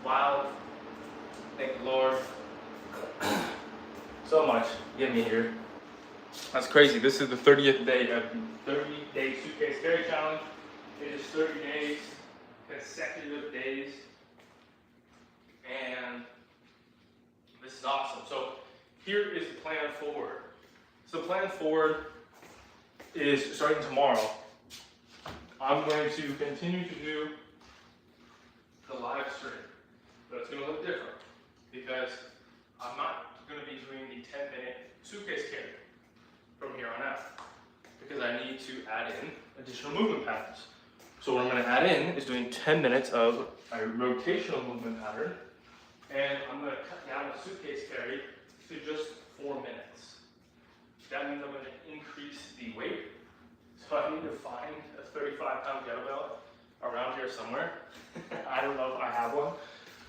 Wild. Thank the Lord so much. Get me here. That's crazy. This is the 30th day of the 30-day suitcase carry challenge. It is 30 days, consecutive days, and this is awesome. So here is the plan forward. So the plan forward is starting tomorrow. I'm going to continue to do the live stream, but it's going to look different because I'm not going to be doing the 10-minute suitcase carry from here on out because I need to add in additional movement patterns. So what I'm going to add in is doing 10 minutes of a rotational movement pattern, and I'm going to cut down the suitcase carry to just 4 minutes. That means I'm going to increase the weight. So I need to find a 35-pound kettlebell around here somewhere. I don't know if I have one.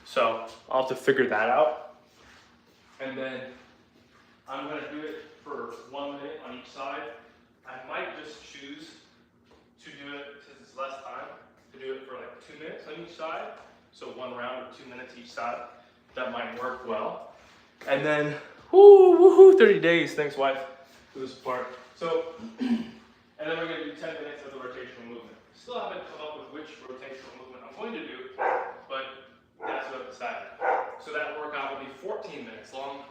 So I'll have to figure that out. And then I'm going to do it for 1 minute on each side. I might just choose to do it, since it's less time, to do it for like 2 minutes on each side. So one round of 2 minutes each side. That might work well. And then, woohoo, 30 days. Thanks, wife, for the support. So, and then we're going to do 10 minutes of the rotational movement. Still haven't come up with which rotational movement I'm going to do, but that's what I've decided. So that workout will be 14 minutes long.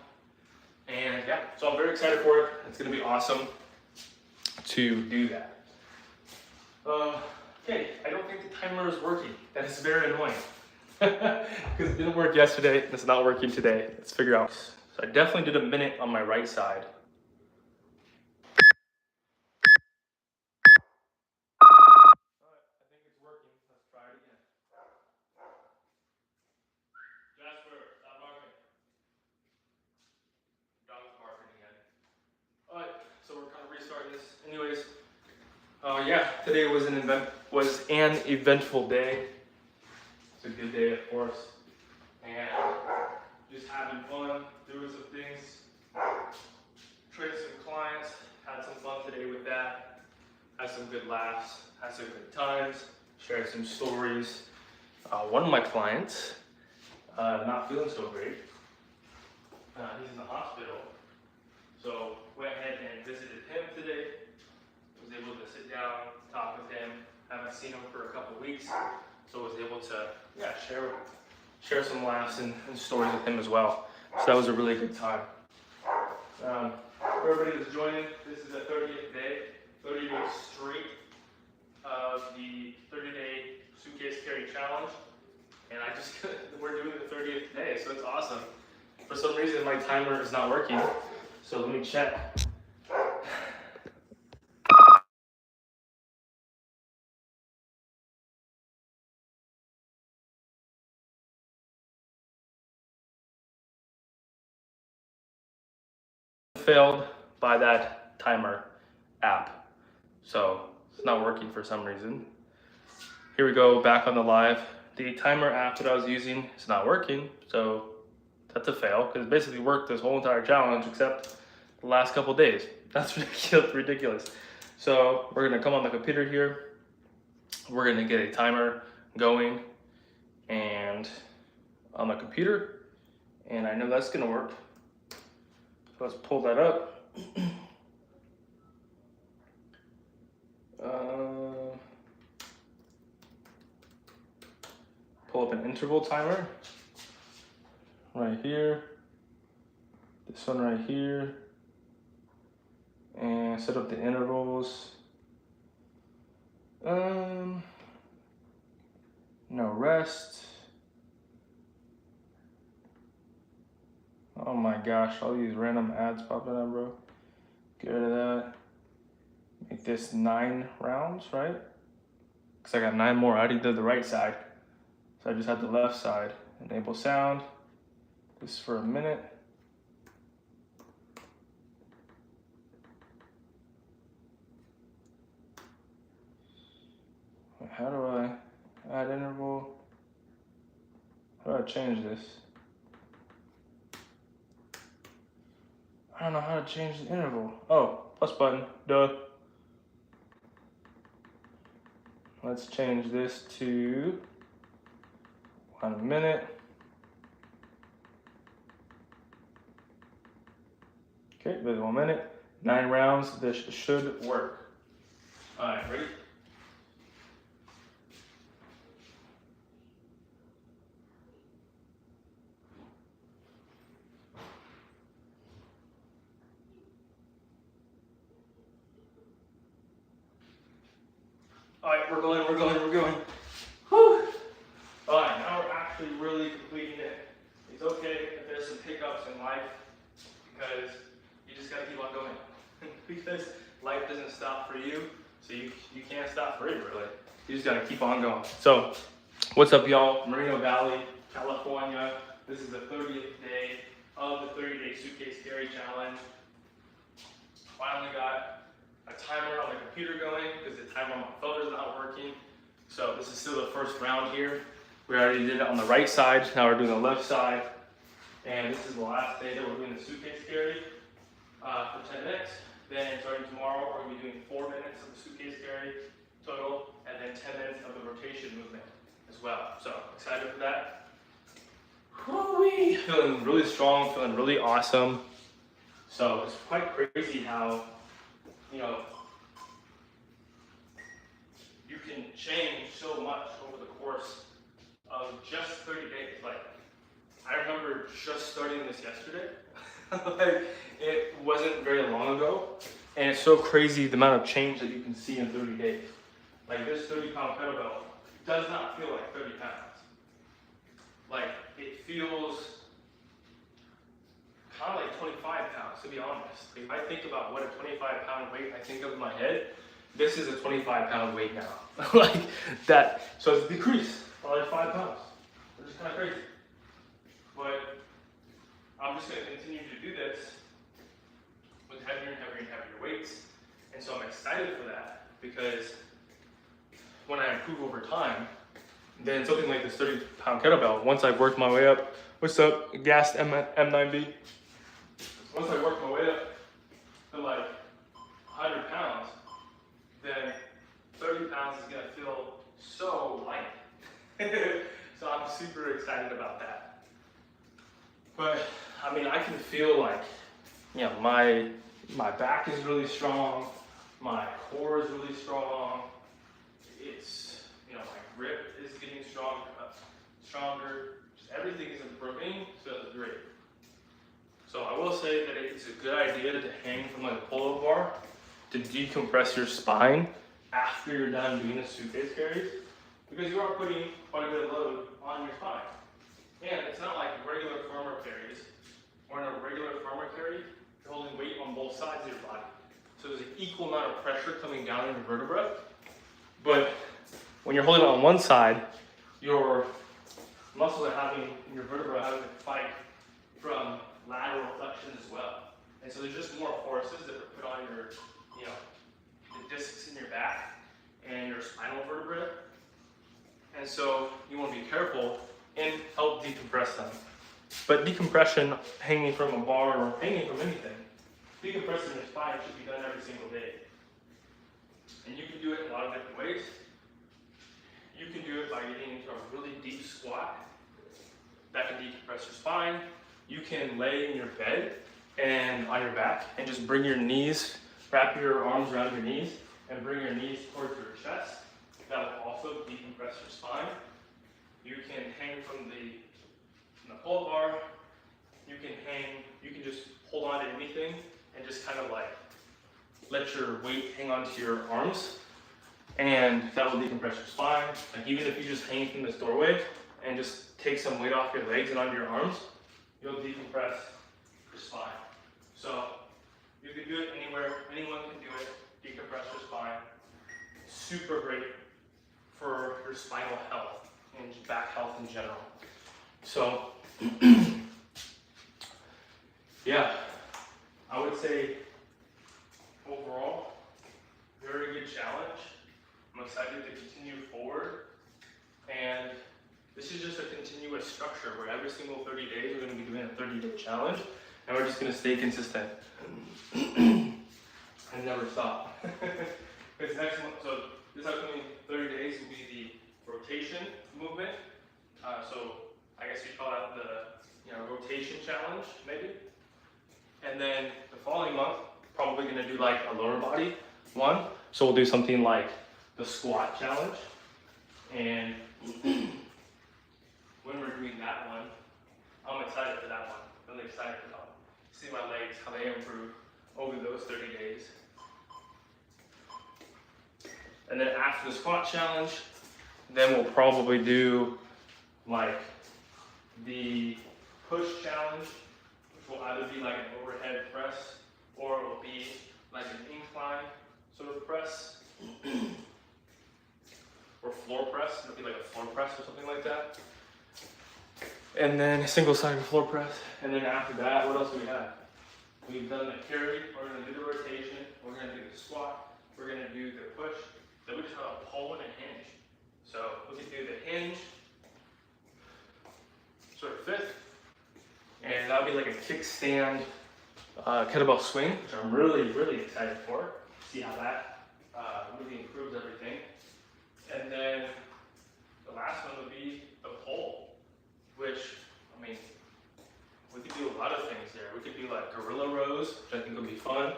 And yeah, so I'm very excited for it. It's going to be awesome to do that. Okay, I don't think the timer is working. That is very annoying. Because it didn't work yesterday, and it's not working today. Let's figure out. So I definitely did a minute on my right side. I think it's working. Let's try it again. Jasper, stop barking. Dog's barking again. Alright, so we're kind of restarting this. Anyways, yeah, today was an eventful day. It's a good day, of course, and just having fun, doing some things, trained some clients, had some fun today with that, had some good laughs, had some good times, shared some stories. One of my clients, not feeling so great, he's in the hospital, so went ahead and visited him today, was able to sit down, talk with him, haven't seen him for a couple weeks, so was able to share some laughs and stories with him as well. So that was a really good time. For everybody that's joining, this is the 30th day, 30 days straight of the 30-day suitcase carry challenge. And we're doing the 30th day, so it's awesome. For some reason, my timer is not working, so let me check. Failed by that timer app, so it's not working for some reason. Here we go, back on the live. The timer app that I was using is not working, so that's a fail because it basically worked this whole entire challenge except the last couple days. That's ridiculous. So we're gonna come on the computer here. We're gonna get a timer going and on the computer, and I know that's gonna work. So let's pull that up. Pull up an interval timer right here. This one right here. And set up the intervals. No rest. Oh my gosh, all these random ads popping up, bro. Get rid of that. Make this 9 rounds, right? Because I got 9 more. I already did the right side. So I just had the left side. Enable sound. This for a minute. How do I add interval? How do I change this? I don't know how to change the interval. Oh, plus button, duh. Let's change this to 1 minute. Okay, there's 1 minute. 9 rounds. This should work. All right, ready? All right, we're going. Whew. All right, now we're actually really completing it. It's okay if there's some hiccups in life because you just gotta keep on going. Because life doesn't stop for you, so you can't stop for it really. You just gotta keep on going. So, what's up y'all? Moreno Valley, California. This is the 30th day of the 30-day suitcase carry challenge. Finally got a timer on the computer going because the timer on my phone is not working. So this is still the first round here. We already did it on the right side. Now we're doing the left side. And this is the last day that we're doing the suitcase carry for 10 minutes. Then starting tomorrow, we're gonna be doing 4 minutes of the suitcase carry total, and then 10 minutes of the rotation movement as well. So excited for that. Woo-wee. Feeling really strong, feeling really awesome. So it's quite crazy how, you know, you can change so much over the course of just 30 days. Like, I remember just starting this yesterday. Like, it wasn't very long ago. And it's so crazy the amount of change that you can see in 30 days. Like, this 30-pound kettlebell does not feel like 30 pounds. Like, it feels kind of like 25 pounds, to be honest. Like, if I think about what a 25-pound weight I think of in my head, this is a 25-pound weight now. Like that, so it's decreased by like 5 pounds, which is kind of crazy. But I'm just going to continue to do this with heavier and heavier and heavier weights. And so I'm excited for that because when I improve over time, then something like this 30-pound kettlebell, once I've worked my way up, what's up, gassed M9B? Once I work my way up to like 100 pounds, then 30 pounds is gonna feel so light. So I'm super excited about that. But I mean, I can feel like, you know, my back is really strong, my core is really strong. It's, you know, my grip is getting stronger. Just everything is improving, so it's great. So I will say that it's a good idea to hang from like a pull-up bar to decompress your spine after you're done doing the suitcase carries, because you are putting quite a bit of load on your spine. And it's not like regular farmer carries, or in a regular farmer carry, you're holding weight on both sides of your body. So there's an equal amount of pressure coming down in your vertebra. But when you're holding it on one side, your muscles are having, your vertebra having to fight from lateral flexion as well. And so there's just more forces that are put on your, you know, the discs in your back and your spinal vertebrae. And so you want to be careful and help decompress them. But decompression, hanging from a bar or hanging from anything, decompressing your spine should be done every single day. And you can do it in a lot of different ways. You can do it by getting into a really deep squat. That can decompress your spine. You can lay in your bed and on your back and just bring your knees, wrap your arms around your knees and bring your knees towards your chest. That will also decompress your spine. You can hang from the pull-up bar. You can just hold on to anything and just kind of like let your weight hang onto your arms, and that will decompress your spine. Like even if you just hang from this doorway and just take some weight off your legs and onto your arms, you'll decompress your spine. So you can do it anywhere, anyone can do it, decompress your spine. Super great for your spinal health and back health in general. So yeah, I would say overall, very good challenge. I'm excited to continue forward. And this is just a continuous structure where every single 30 days we're going to be doing a 30-day challenge, and we're just going to stay consistent and never stop. This next month, so this upcoming 30 days will be the rotation movement. So I guess you call that the rotation challenge, maybe. And then the following month, probably gonna do like a lower body one. So we'll do something like the squat challenge. And when we're doing that one, I'm excited for that one. Really excited to see my legs, how they improve over those 30 days. And then after the squat challenge, then we'll probably do like the push challenge, which will either be like an overhead press or it will be like an incline sort of press or floor press. It'll be like a floor press or something like that. And then a single-sided floor press. And then after that, what else do we have? We've done the carry, we're gonna do the rotation, we're gonna do the squat, we're gonna do the push. Then we just have a pull and a hinge. So we can do the hinge, sort of fifth, and that'll be like a kickstand kettlebell swing, which I'm really, really excited for. See how that really improves everything. And then the last one would be the pull, which, I mean, we could do a lot of things there. We could do like gorilla rows, which I think would be fun,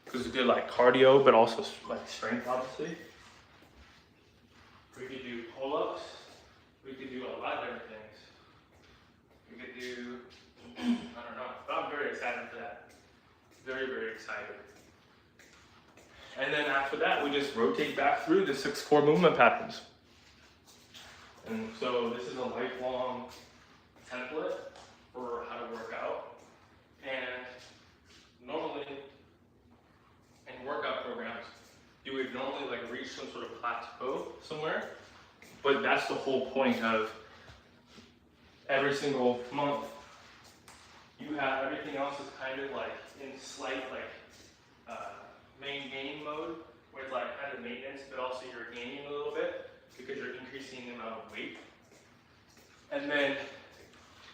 because we did like cardio, but also like strength, obviously. We could do pull-ups. We could do a lot of different things. We could do, I don't know, but I'm very excited for that. Very, very excited. And then after that, we just rotate back through the 6 core movement patterns. And so this is a lifelong template for how to work out. And normally in workout programs, you would normally like reach some sort of plateau somewhere, but that's the whole point of every single month. You have everything else is kind of like in slight like main gain mode, where it's like kind of maintenance, but also you're gaining a little bit because you're increasing the amount of weight. And then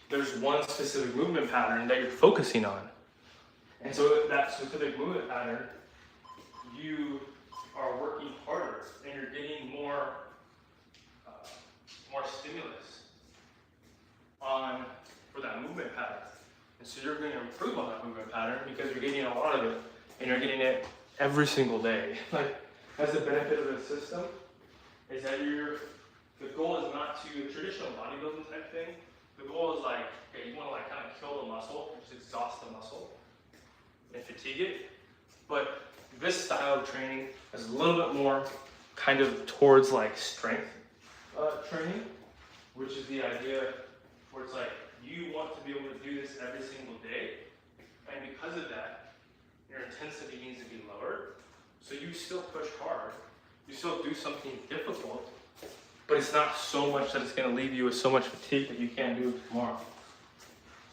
there's one specific movement pattern that you're focusing on. And so that specific movement pattern, you are working harder and you're getting more stimulus for that movement pattern. And so you're going to improve on that movement pattern because you're getting a lot of it and you're getting it every single day. Like, that's the benefit of the system, is that the goal is not to a traditional bodybuilding type thing. The goal is like, okay, you want to like kind of kill the muscle, just exhaust the muscle and fatigue it. But this style of training is a little bit more kind of towards like strength training, which is the idea where it's like you want to be able to do this every single day, and because of that, your intensity needs to be lower. So you still push hard, you still do something difficult, but it's not so much that it's going to leave you with so much fatigue that you can't do it tomorrow.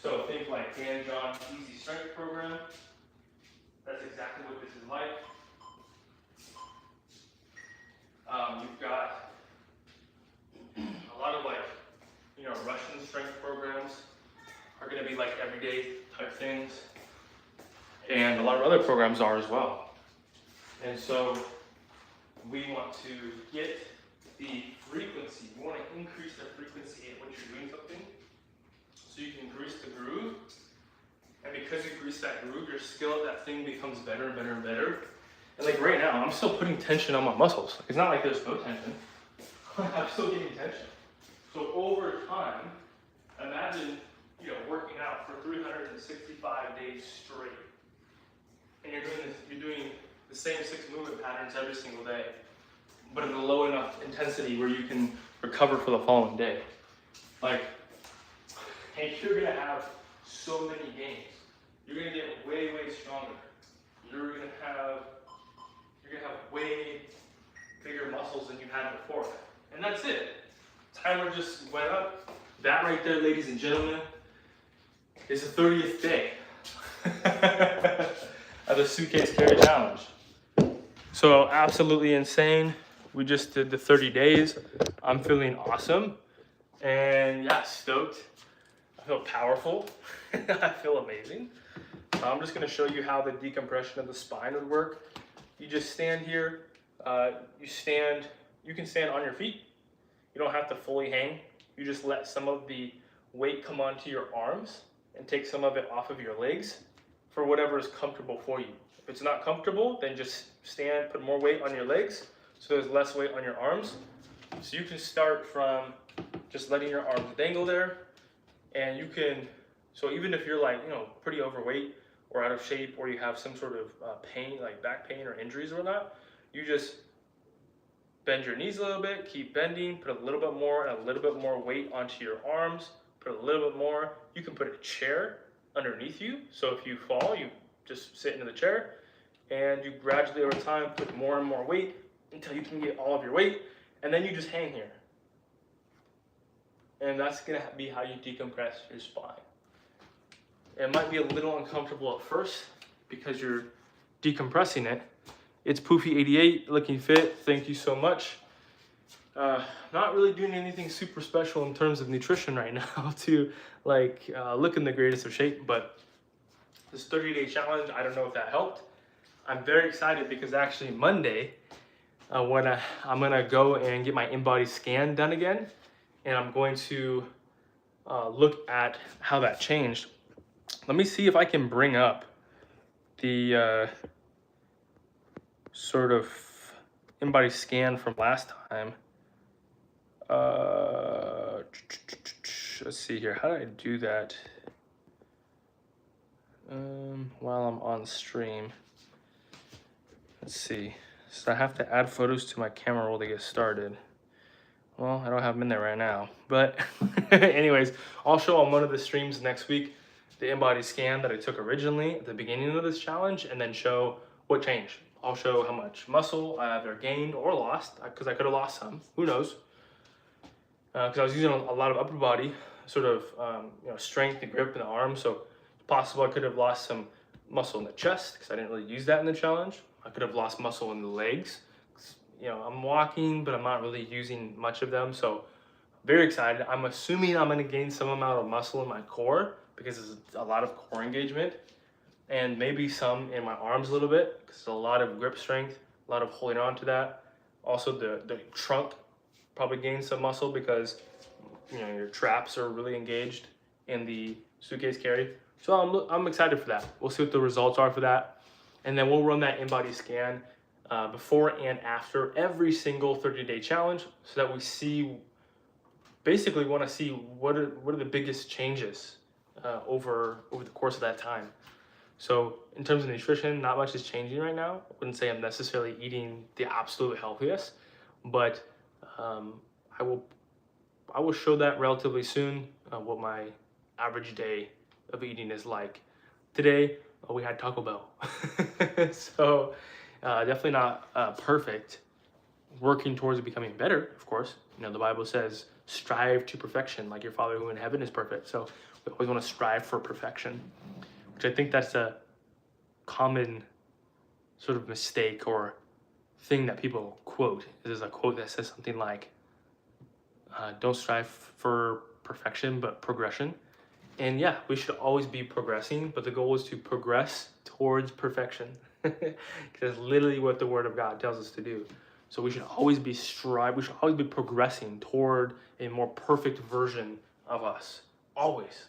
So think like Dan John's Easy Strength program. That's exactly what this is like. You've got a lot of like, Russian strength programs are going to be like everyday type things. And a lot of other programs are as well. And so we want to get the frequency. We want to increase the frequency at which you're doing something so you can grease the groove. And because you grease that groove, your skill at that thing becomes better and better and better. And like right now, I'm still putting tension on my muscles. It's not like there's no tension. I'm still getting tension. So over time, imagine working out for 365 days straight. And you're doing the same 6 movement patterns every single day, but at a low enough intensity where you can recover for the following day. Like, and you're gonna have so many gains. You're gonna get way, way stronger. You're gonna have way bigger muscles than you had before. And that's it. Timer just went up. That right there, ladies and gentlemen, is the 30th day of the Suitcase Carry Challenge. So absolutely insane. We just did the 30 days. I'm feeling awesome. And yeah, stoked. I feel powerful. I feel amazing. I'm just gonna show you how the decompression of the spine would work. You just stand here. You can stand on your feet. You don't have to fully hang. You just let some of the weight come onto your arms and take some of it off of your legs. for whatever is comfortable for you. If it's not comfortable, then just stand, put more weight on your legs so there's less weight on your arms. So you can start from just letting your arms dangle there, and you can, so even if you're like, you know, pretty overweight or out of shape, or you have some sort of pain, like back pain or injuries or whatnot, you just bend your knees a little bit, keep bending, put a little bit more and a little bit more weight onto your arms, put a little bit more. You can put a chair underneath you, so if you fall, you just sit into the chair, and you gradually over time put more and more weight until you can get all of your weight, and then you just hang here. And that's gonna be how you decompress your spine. It might be a little uncomfortable at first because you're decompressing it. It's Poofy88, looking fit, thank you so much. Not really doing anything super special in terms of nutrition right now to like look in the greatest of shape, but this 30-day challenge, I don't know if that helped. I'm very excited because actually Monday, I'm gonna go and get my in-body scan done again, and I'm going to look at how that changed. Let me see if I can bring up the sort of in-body scan from last time. Let's see here. How did I do that? While I'm on stream. Let's see. So I have to add photos to my camera roll to get started. Well, I don't have them in there right now. But anyways, I'll show on one of the streams next week the in-body scan that I took originally at the beginning of this challenge, and then show what changed. I'll show how much muscle I either gained or lost, because I could have lost some. Who knows? Because I was using a lot of upper body, sort of you know, strength and grip in the arms. So it's possible I could have lost some muscle in the chest because I didn't really use that in the challenge. I could have lost muscle in the legs. You know, I'm walking, but I'm not really using much of them. So very excited. I'm assuming I'm going to gain some amount of muscle in my core because there's a lot of core engagement, and maybe some in my arms a little bit because there's a lot of grip strength, a lot of holding on to that. Also the trunk probably gains some muscle because, you know, your traps are really engaged in the suitcase carry. So I'm excited for that. We'll see what the results are for that. And then we'll run that in-body scan before and after every single 30-day challenge so that we see, basically want to see what are the biggest changes over the course of that time. So in terms of nutrition, not much is changing right now. I wouldn't say I'm necessarily eating the absolute healthiest, but I will show that relatively soon, what my average day of eating is like. Today, we had Taco Bell. So definitely not perfect. Working towards becoming better, of course. You know, the Bible says, strive to perfection, like your Father who in heaven is perfect. So we always want to strive for perfection, which I think that's a common sort of mistake or thing that people quote. There's a quote that says something like, don't strive for perfection, but progression. And yeah, we should always be progressing, but the goal is to progress towards perfection. Because that's literally what the Word of God tells us to do. So we should always be we should always be progressing toward a more perfect version of us. Always.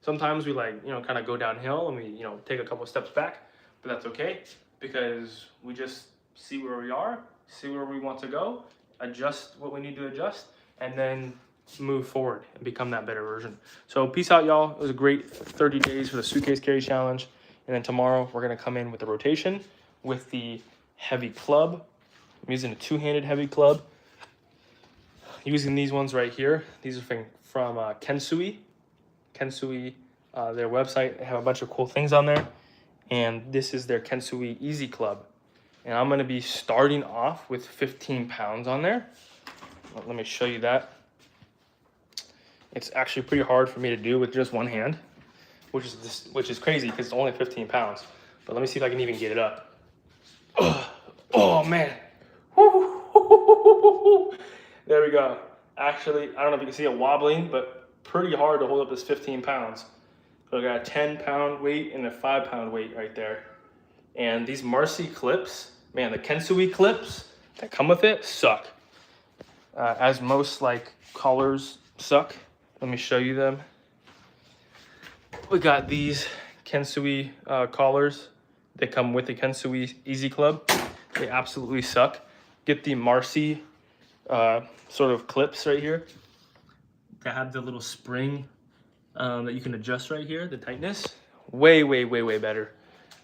Sometimes we kind of go downhill and we, take a couple steps back, but that's okay because we just see where we are, see where we want to go, adjust what we need to adjust, and then move forward and become that better version. So peace out, y'all. It was a great 30 days for the suitcase carry challenge. And then tomorrow we're going to come in with the rotation with the heavy club. I'm using a two-handed heavy club. Using these ones right here. These are from Kensui. Kensui, their website, they have a bunch of cool things on there. And this is their Kensui Easy Club. And I'm going to be starting off with 15 pounds on there. Let me show you that. It's actually pretty hard for me to do with just one hand, which is crazy because it's only 15 pounds. But let me see if I can even get it up. Oh man. There we go. Actually, I don't know if you can see it wobbling, but pretty hard to hold up this 15 pounds. So I got a 10-pound weight and a 5-pound weight right there. And these Marcy clips, man, the Kensui clips that come with it suck. As most collars suck. Let me show you them. We got these Kensui collars. They come with the Kensui Easy Club. They absolutely suck. Get the Marcy sort of clips right here that have the little spring that you can adjust right here, the tightness. Way better.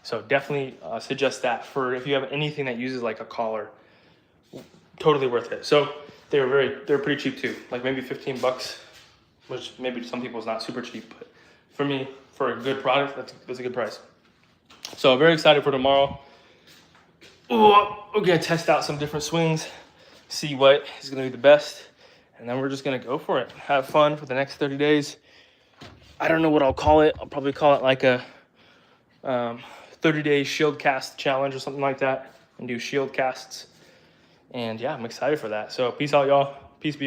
So definitely suggest that for if you have anything that uses like a collar. Totally worth it. So they're pretty cheap too, like maybe 15 bucks, which maybe some people is not super cheap, but for me, for a good product, that's a good price. So very excited for tomorrow. Oh, we're gonna test out some different swings, see what is gonna be the best, and then we're just gonna go for it. Have fun for the next 30 days. I don't know what I'll call it. I'll probably call it like a 30-day shield cast challenge or something like that, and do shield casts. And yeah, I'm excited for that. So peace out, y'all. Peace be upon